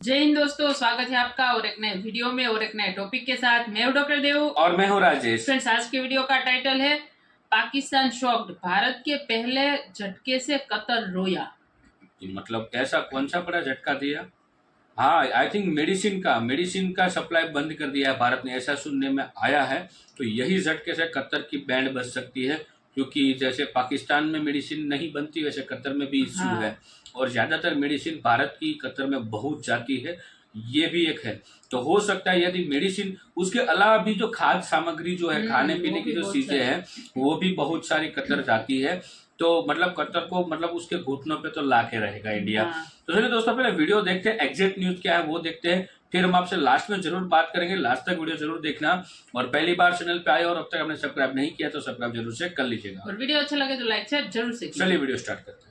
जय हिंद दोस्तों, स्वागत है आपका और एक नए वीडियो में और एक नए टॉपिक के साथ। मैं हूं डॉक्टर देव और मैं हूं राजेश। फ्रेंड्स, आज के वीडियो का टाइटल है पाकिस्तान शॉक्ड, भारत के पहले झटके से कतर रोया। मतलब कैसा, कौन सा बड़ा झटका दिया? हाँ, आई थिंक मेडिसिन का सप्लाई बंद कर दिया है भारत ने, ऐसा सुनने में आया है। तो यही झटके से कतर की बैंड बच सकती है, क्योंकि जैसे पाकिस्तान में मेडिसिन नहीं बनती वैसे कतर में भी इश्यू है। और ज़्यादातर मेडिसिन भारत की कतर में बहुत जाती है, ये भी एक है। तो हो सकता है यदि मेडिसिन, उसके अलावा भी जो खाद्य सामग्री जो है, खाने पीने की जो चीज़ें हैं, वो भी बहुत सारी कतर जाती है। तो मतलब कतर को मतलब उसके घुटनों पे तो ला के रहेगा इंडिया। तो चलिए दोस्तों, पहले वीडियो देखते हैं, एग्जैक्ट न्यूज क्या है वो देखते हैं, फिर हम आपसे लास्ट में जरूर बात करेंगे। लास्ट तक वीडियो जरूर देखना, और पहली बार चैनल पे आए और अब तक आपने सब्सक्राइब नहीं किया तो सब्सक्राइब जरूर से कर लीजिएगा, और वीडियो अच्छा लगे तो लाइक शेयर जरूर से कीजिए। चलिए वीडियो स्टार्ट करते हैं।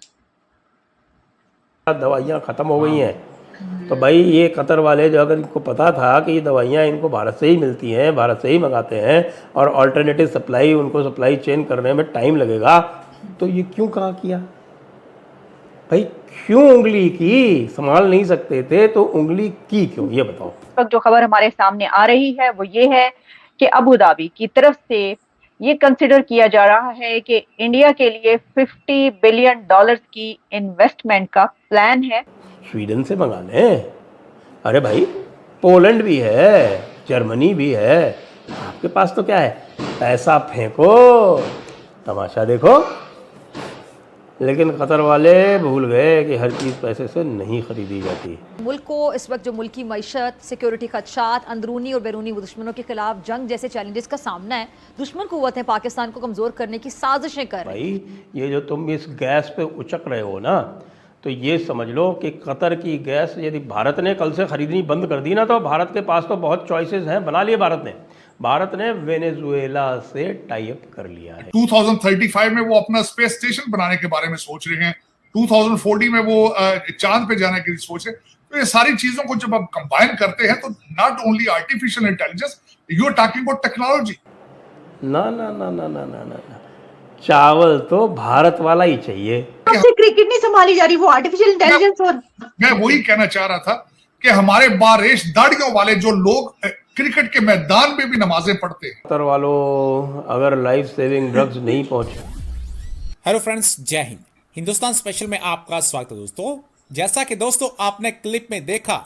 दवाइयाँ ख़त्म हो गई हैं, तो भाई ये कतर वाले जो, अगर इनको पता था कि ये दवाइयाँ इनको भारत से ही मिलती हैं, भारत से ही मंगाते हैं और अल्टरनेटिव सप्लाई, उनको सप्लाई चेन करने में टाइम लगेगा, तो ये क्यों कहा किया भाई? क्यों उंगली की? संभाल नहीं सकते थे तो उंगली की क्यों, ये बताओ। वक्त जो खबर हमारे सामने आ रही है वो ये है कि अबू धाबी की तरफ से ये कंसिडर किया जा रहा है कि इंडिया के लिए $50 बिलियन की इन्वेस्टमेंट का प्लान है। स्वीडन से मंगा लें, अरे भाई पोलैंड भी है, जर्मनी भी है, आपके पास तो क्या है, पैसा फेंको, तमाशा देखो। लेकिन कतर वाले भूल गए कि हर चीज़ पैसे से नहीं खरीदी जाती। मुल्क को इस वक्त जो मुल्की मईशत, सिक्योरिटी खदशात, अंदरूनी और बैरूनी दुश्मनों के खिलाफ जंग जैसे चैलेंजेस का सामना है, दुश्मन कुव्वतें पाकिस्तान को कमज़ोर करने की साजिशें कर रही हैं। भाई ये जो तुम इस गैस पे उचक रहे हो ना, तो ये समझ लो कि कतर की गैस यदि भारत ने कल से खरीदनी बंद कर दी ना, तो भारत के पास तो बहुत चॉइसेस हैं, बना लिए भारत ने वेनेजुएला से टाई अप कर लिया है। 2035 में वो अपना स्पेस स्टेशन बनाने के बारे में सोच रहे हैं, 2040 में वो चांद पे जाने के लिए सोच रहे हैं। तो ये सारी चीजों को जब आप कंबाइन करते हैं तो not only artificial intelligence, you are talking about technology. ना ना ना ना ना ना ना, चावल तो भारत वाला ही चाहिए। क्रिकेट नहीं संभाली जा रही, वो आर्टिफिशियल इंटेलिजेंस। और मैं वही कहना चाह रहा था कि हमारे बारेश दाढ़ियों वाले जो लोग क्रिकेट के मैदान में भी नमाजें पढ़ते हैं। कतर वालों, अगर लाइफ सेविंग ड्रग्स नहीं पहुंचे। हेलो फ्रेंड्स, जय हिंद। हिंदुस्तान स्पेशल में आपका स्वागत है दोस्तों। जैसा कि दोस्तों आपने क्लिप में देखा,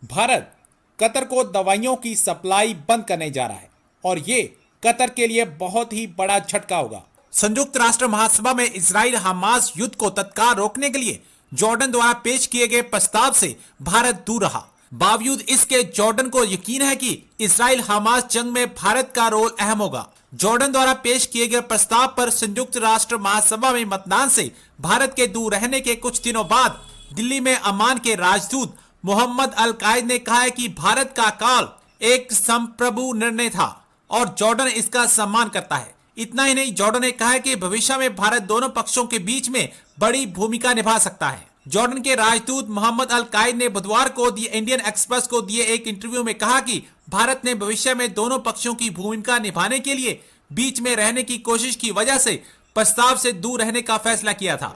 भारत कतर को दवाइयों की सप्लाई बंद करने जा रहा है और ये कतर के लिए बहुत ही बड़ा झटका होगा। संयुक्त राष्ट्र महासभा में इजराइल हमास युद्ध को तत्काल रोकने के लिए जॉर्डन द्वारा पेश किए गए प्रस्ताव से भारत दूर रहा। बावजूद इसके जॉर्डन को यकीन है कि इजराइल हमास जंग में भारत का रोल अहम होगा। जॉर्डन द्वारा पेश किए गए प्रस्ताव पर संयुक्त राष्ट्र महासभा में मतदान से भारत के दूर रहने के कुछ दिनों बाद दिल्ली में अमान के राजदूत मोहम्मद अल कायद ने कहा है कि भारत का कॉल एक संप्रभु निर्णय था और जॉर्डन इसका सम्मान करता है। इतना ही नहीं, जॉर्डन ने कहा है कि भविष्य में भारत दोनों पक्षों के बीच में बड़ी भूमिका निभा सकता है। जॉर्डन के राजदूत मोहम्मद अल कायद ने बुधवार को दी इंडियन एक्सप्रेस को दिए एक इंटरव्यू में कहा कि भारत ने भविष्य में दोनों पक्षों की भूमिका निभाने के लिए बीच में रहने की कोशिश की वजह से प्रस्ताव से दूर रहने का फैसला किया था।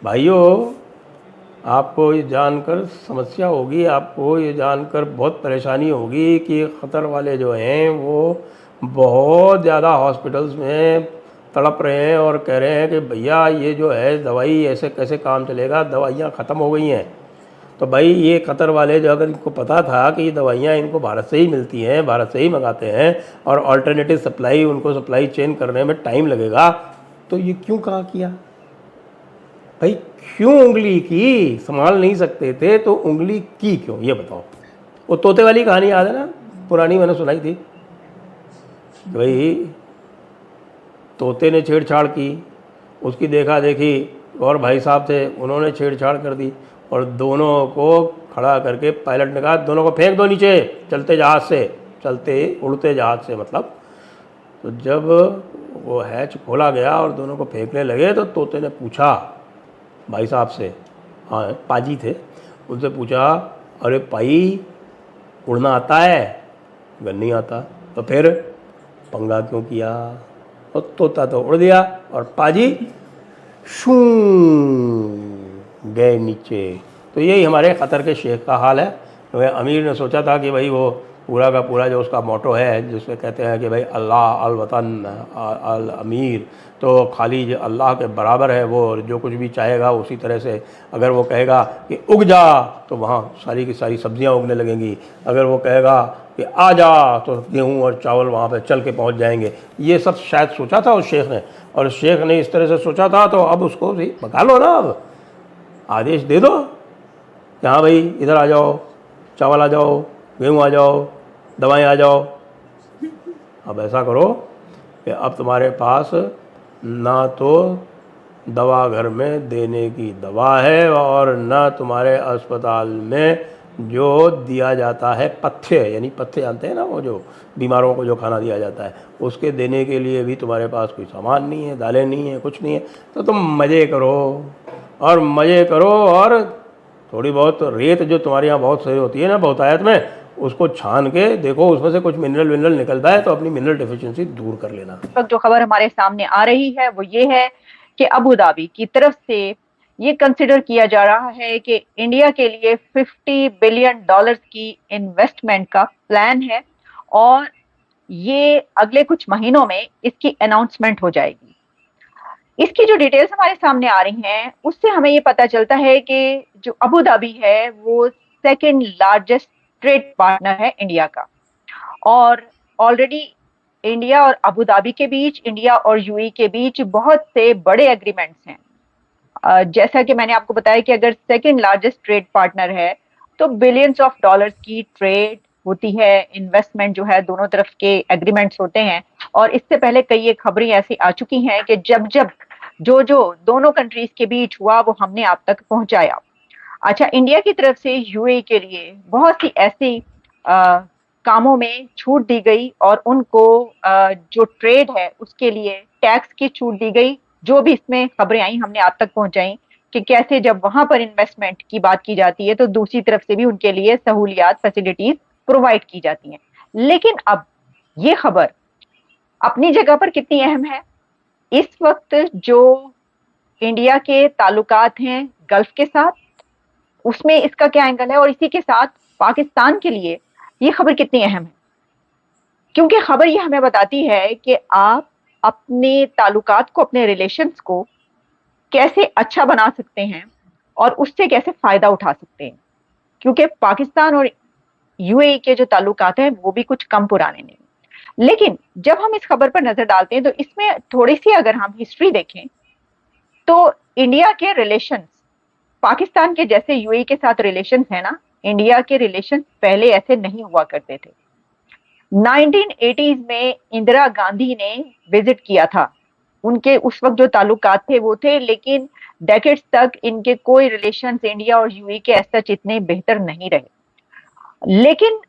भाइयों, आपको ये जानकर समस्या होगी, आपको ये जानकर बहुत परेशानी होगी कि कतर वाले जो हैं वो बहुत ज़्यादा हॉस्पिटल्स में तड़प रहे हैं और कह रहे हैं कि भैया ये जो है दवाई ऐसे कैसे काम चलेगा, दवाइयाँ ख़त्म हो गई हैं। तो भाई ये कतर वाले जो, अगर इनको पता था कि ये दवाइयाँ इनको भारत से ही मिलती हैं, भारत से ही मंगाते हैं और अल्टरनेटिव सप्लाई, उनको सप्लाई चेन करने में टाइम लगेगा, तो ये क्यों कहा किया भाई? क्यों उंगली की? संभाल नहीं सकते थे तो उंगली की क्यों, ये बताओ। वो तोते वाली कहानी याद है ना, पुरानी, मैंने सुनाई थी। भाई तोते ने छेड़छाड़ की, उसकी देखा देखी और भाई साहब थे, उन्होंने छेड़छाड़ कर दी और दोनों को खड़ा करके पायलट ने कहा दोनों को फेंक दो नीचे, चलते जहाज़ से, चलते उड़ते जहाज़ से मतलब। तो जब वो हैच खोला गया और दोनों को फेंकने लगे तो तोते ने पूछा भाई साहब से, हाँ पाजी थे, उनसे पूछा, अरे भाई उड़ना आता है? गन नहीं आता। तो फिर पंगा क्यों किया? और तोता तो उड़ दिया और पाजी शू गए नीचे। तो यही हमारे क़तर के शेख का हाल है। तो अमीर ने सोचा था कि भाई वो पूरा का पूरा जो उसका मोटो है जिसमें कहते हैं कि भाई अल्लाह अल वतन अल अमीर, तो खाली जो अल्लाह के बराबर है वो, और जो कुछ भी चाहेगा उसी तरह से, अगर वो कहेगा कि उग जा तो वहाँ सारी की सारी सब्जियाँ उगने लगेंगी, अगर वो कहेगा कि आ जा तो गेहूँ और चावल वहाँ पे चल के पहुँच जाएंगे। ये सब शायद सोचा था उस शेख ने, और शेख ने इस तरह से सोचा था, तो अब उसको भी भगा लो ना, अब आदेश दे दो कि हाँ भाई इधर आ जाओ, चावल आ जाओ, गेहूँ आ जाओ, दवाएं आ जाओ। अब ऐसा करो कि अब तुम्हारे पास ना तो दवा घर में देने की दवा है, और ना तुम्हारे अस्पताल में जो दिया जाता है पथ्य, यानी पथ्य जानते हैं ना, वो जो बीमारों को जो खाना दिया जाता है उसके देने के लिए भी तुम्हारे पास कोई सामान नहीं है, दालें नहीं है, कुछ नहीं है। तो तुम मज़े करो और मज़े करो, और थोड़ी बहुत रेत जो तुम्हारे यहाँ बहुत सही होती है ना बहुतायत में, उसको छान के देखो, उसमें से कुछ मिनरल निकलता है तो अपनी मिनरल डिफिशिएंसी दूर कर लेना। इस वक्त जो खबर हमारे सामने आ रही है वो ये है कि अबू धाबी की तरफ से ये कंसिडर किया जा रहा है कि इंडिया के लिए 50 बिलियन डॉलर्स की इन्वेस्टमेंट का प्लान है, और ये अगले कुछ महीनों में इसकी अनाउंसमेंट हो जाएगी। इसकी जो डिटेल्स हमारे सामने आ रही हैं उससे हमें ये पता चलता है कि जो अबू धाबी है वो सेकंड लार्जेस्ट ट्रेड पार्टनर है इंडिया का, और ऑलरेडी इंडिया और अबू धाबी के बीच, इंडिया और यूएई के बीच बहुत से बड़े एग्रीमेंट्स हैं। जैसा कि मैंने आपको बताया कि अगर सेकंड लार्जेस्ट ट्रेड पार्टनर है तो बिलियंस ऑफ डॉलर्स की ट्रेड होती है, इन्वेस्टमेंट जो है दोनों तरफ के एग्रीमेंट्स होते हैं। और इससे पहले कई एक खबरें ऐसी आ चुकी हैं कि जब जब जो दोनों कंट्रीज के बीच हुआ वो हमने आप तक पहुंचाया। अच्छा, इंडिया की तरफ से यूएई के लिए बहुत सी ऐसी कामों में छूट दी गई, और उनको जो ट्रेड है उसके लिए टैक्स की छूट दी गई। जो भी इसमें खबरें आई हमने आप तक पहुंचाई कि कैसे जब वहां पर इन्वेस्टमेंट की बात की जाती है तो दूसरी तरफ से भी उनके लिए सहूलियात, फैसिलिटीज प्रोवाइड की जाती हैं। लेकिन अब ये खबर अपनी जगह पर कितनी अहम है, इस वक्त जो इंडिया के ताल्लुकात हैं गल्फ के साथ, उसमें इसका क्या एंगल है, और इसी के साथ पाकिस्तान के लिए ये खबर कितनी अहम है। क्योंकि खबर ये हमें बताती है कि आप अपने ताल्लुकात को, अपने रिलेशंस को कैसे अच्छा बना सकते हैं और उससे कैसे फायदा उठा सकते हैं। क्योंकि पाकिस्तान और यूएई के जो ताल्लुकात हैं वो भी कुछ कम पुराने नहीं। लेकिन जब हम इस खबर पर नजर डालते हैं तो इसमें थोड़ी सी अगर हम हिस्ट्री देखें तो इंडिया के रिलेशंस, पाकिस्तान के जैसे यूएई के साथ रिलेशंस है ना, इंडिया के रिलेशंस पहले ऐसे नहीं हुआ करते थे। 1980s में इंदिरा गांधी ने विजिट किया था, उनके उस वक्त जो ताल्लुकात थे वो थे, लेकिन डेकेड्स तक इनके कोई रिलेशंस इंडिया और यूएई के ऐसा इतने बेहतर नहीं रहे। लेकिन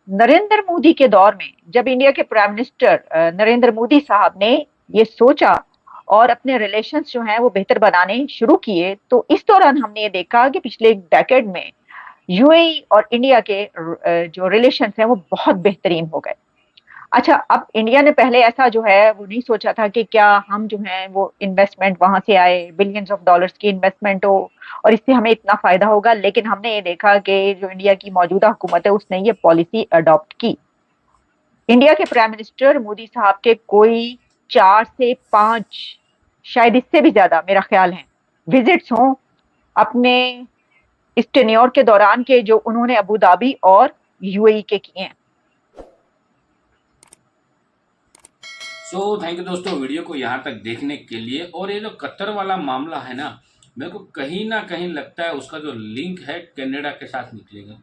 नरेंद्र मोदी के दौर में जब इंडिया के प्राइम मिनिस्टर नरेंद्र मोदी साहब ने ये सोचा और अपने रिलेशंस जो हैं वो बेहतर बनाने शुरू किए, तो इस दौरान हमने ये देखा कि पिछले एक डेकेड में यूएई और इंडिया के जो रिलेशंस हैं वो बहुत बेहतरीन हो गए। अच्छा, अब इंडिया ने पहले ऐसा जो है वो नहीं सोचा था कि क्या हम जो है वो इन्वेस्टमेंट वहां से आए, बिलियंस ऑफ डॉलर्स की इन्वेस्टमेंट हो और इससे हमें इतना फायदा होगा। लेकिन हमने ये देखा कि जो इंडिया की मौजूदा हुकूमत है उसने ये पॉलिसी अडॉप्ट की। इंडिया के प्राइम मिनिस्टर मोदी साहब के कोई 4 से 5, शायद इससे भी ज्यादा मेरा ख्याल है, विजिट्स हों अपने इस टेन्योर के दौरान के जो उन्होंने अबू धाबी और यूएई के किए हैं। थैंक यू दोस्तों वीडियो को यहाँ तक देखने के लिए। और ये जो कतर वाला मामला है ना, मेरे को कहीं ना कहीं लगता है उसका जो लिंक है कनाडा के साथ निकलेगा।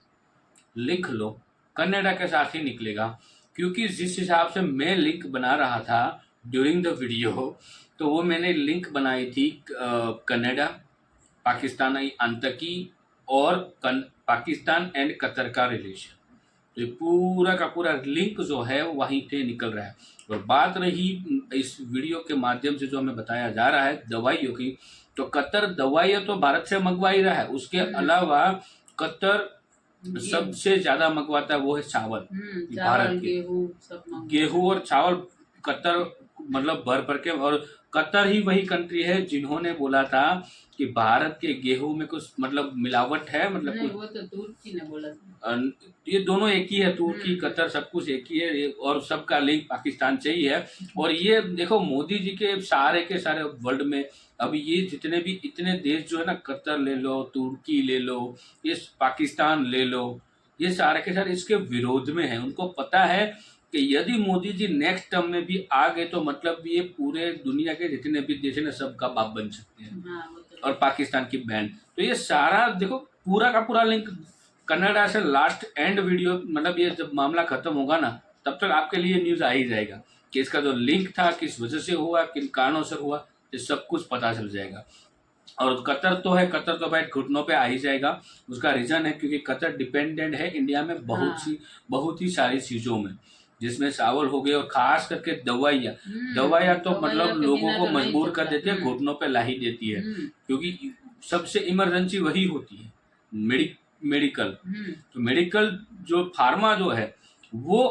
लिख लो, कनाडा के साथ ही निकलेगा, क्योंकि जिस हिसाब से मैं लिंक बना रहा था ड्यूरिंग द वीडियो, तो वो मैंने लिंक बनाई थी कनाडा, पाकिस्तान आतंकी और पाकिस्तान एंड कतर का रिलेशन। तो पूरा का पूरा लिंक जो है वहीं पे निकल रहा है। और बात रही इस वीडियो के माध्यम से जो हमें बताया जा रहा है दवाइयों की, तो कतर दवाइयाँ तो भारत से मंगवा ही रहा है, उसके अलावा कतर सबसे ज्यादा मंगवाता है वो है चावल। भारत के गेहूं और चावल कतर मतलब भर भर के, और कतर ही वही कंट्री है जिन्होंने बोला था कि भारत के गेहूं में कुछ मतलब मिलावट है, मतलब नहीं, कुछ वो तो तुर्की ने बोला था। ये दोनों एक ही है, तुर्की कतर सब कुछ एक ही है, और सबका लिंक पाकिस्तान से ही है। और ये देखो मोदी जी के सारे वर्ल्ड में अब ये जितने भी इतने देश जो है ना, कतर ले लो, तुर्की ले लो, ये पाकिस्तान ले लो, ये सारे के सारे इसके विरोध में है। उनको पता है कि यदि मोदी जी नेक्स्ट टर्म में भी आ गए तो मतलब ये पूरे दुनिया के जितने भी देश है ना, सबका बाप बन सकते हैं। हाँ, वो तो और पाकिस्तान की बैंड, तो ये सारा देखो पूरा का पूरा लिंक कनाडा से लास्ट एंड वीडियो, मतलब ये जब मामला खत्म होगा ना तब तक आपके लिए न्यूज आ ही जाएगा कि इसका जो लिंक था किस वजह से हुआ, किन कारणों से हुआ, ये सब कुछ पता चल जाएगा। और कतर तो भाई घुटनों पे आ ही जाएगा। उसका रीजन है क्योंकि कतर डिपेंडेंट है इंडिया में बहुत ही सारी चीजों में, जिसमें चावल हो गए और खास करके दवाइयाँ तो दवाइयाँ मतलब के लोगों बिना को तो नहीं मजबूर कर चलता। देती है, घुटनों पे ला ही देती है, क्योंकि सबसे इमरजेंसी वही होती है मेडिकल। तो मेडिकल जो फार्मा जो है वो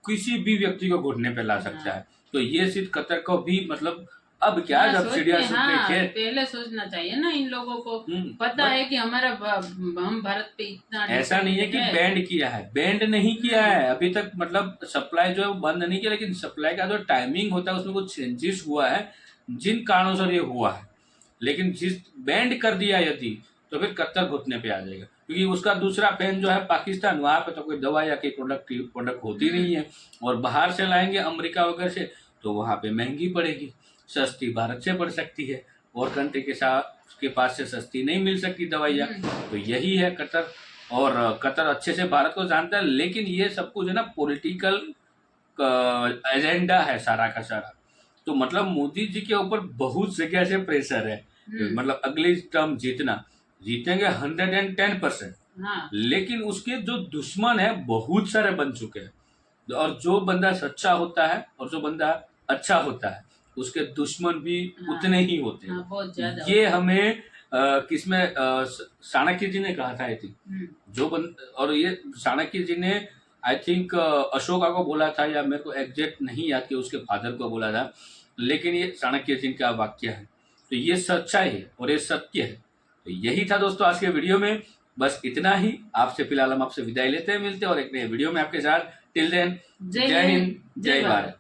किसी भी व्यक्ति को घुटने पे ला सकता है। तो ये सिर्फ कतर को भी मतलब अब क्या हाँ, जब सीढ़ियाँ हाँ, पहले सोचना चाहिए ना इन लोगों को। पता है कि हमारा हम भारत पे इतना ऐसा नहीं है कि बैंड किया है, बैंड नहीं किया है अभी तक, मतलब सप्लाई जो है वो बंद नहीं किया, लेकिन सप्लाई का जो टाइमिंग होता है उसमें कुछ चेंजेस हुआ है जिन कारणों से ये हुआ है। लेकिन जिस बैंड कर दिया यदि तो फिर कतर घुटने पे आ जाएगा, क्योंकि उसका दूसरा फैन जो है पाकिस्तान, वहां पे तो कोई दवा या कोई प्रोडक्ट होती नहीं है, और बाहर से लाएंगे अमेरिका वगैरह से तो वहां पे महंगी पड़ेगी, सस्ती भारत से पड़ सकती है, और कंट्री के पास से सस्ती नहीं मिल सकती दवाइयाँ। तो यही है कतर, और कतर अच्छे से भारत को जानता है, लेकिन ये सब कुछ है ना पॉलिटिकल एजेंडा है सारा का सारा। तो मतलब मोदी जी के ऊपर बहुत जगह से प्रेशर है, मतलब अगली टर्म जीतेंगे 110%, लेकिन उसके जो दुश्मन है बहुत सारे बन चुके हैं, और जो बंदा सच्चा होता है और जो बंदा अच्छा होता है उसके दुश्मन भी उतने ही होते हैं। बहुत ज्यादा। ये हमें किसमें चाणक्य जी ने कहा था आई थिंक, और ये चाणक्य जी ने आई थिंक अशोका को बोला था, या मेरे को एग्जैक्ट नहीं याद कि उसके फादर को बोला था, लेकिन ये चाणक्य जी का वाक्य है। तो ये सच्चाई है और ये सत्य है। तो यही था दोस्तों आज के वीडियो में, बस इतना ही। आपसे फिलहाल हम आपसे विदाई लेते हैं, मिलते हैं और एक नए वीडियो में आपके साथ। टिल देन जय हिंद जय भारत।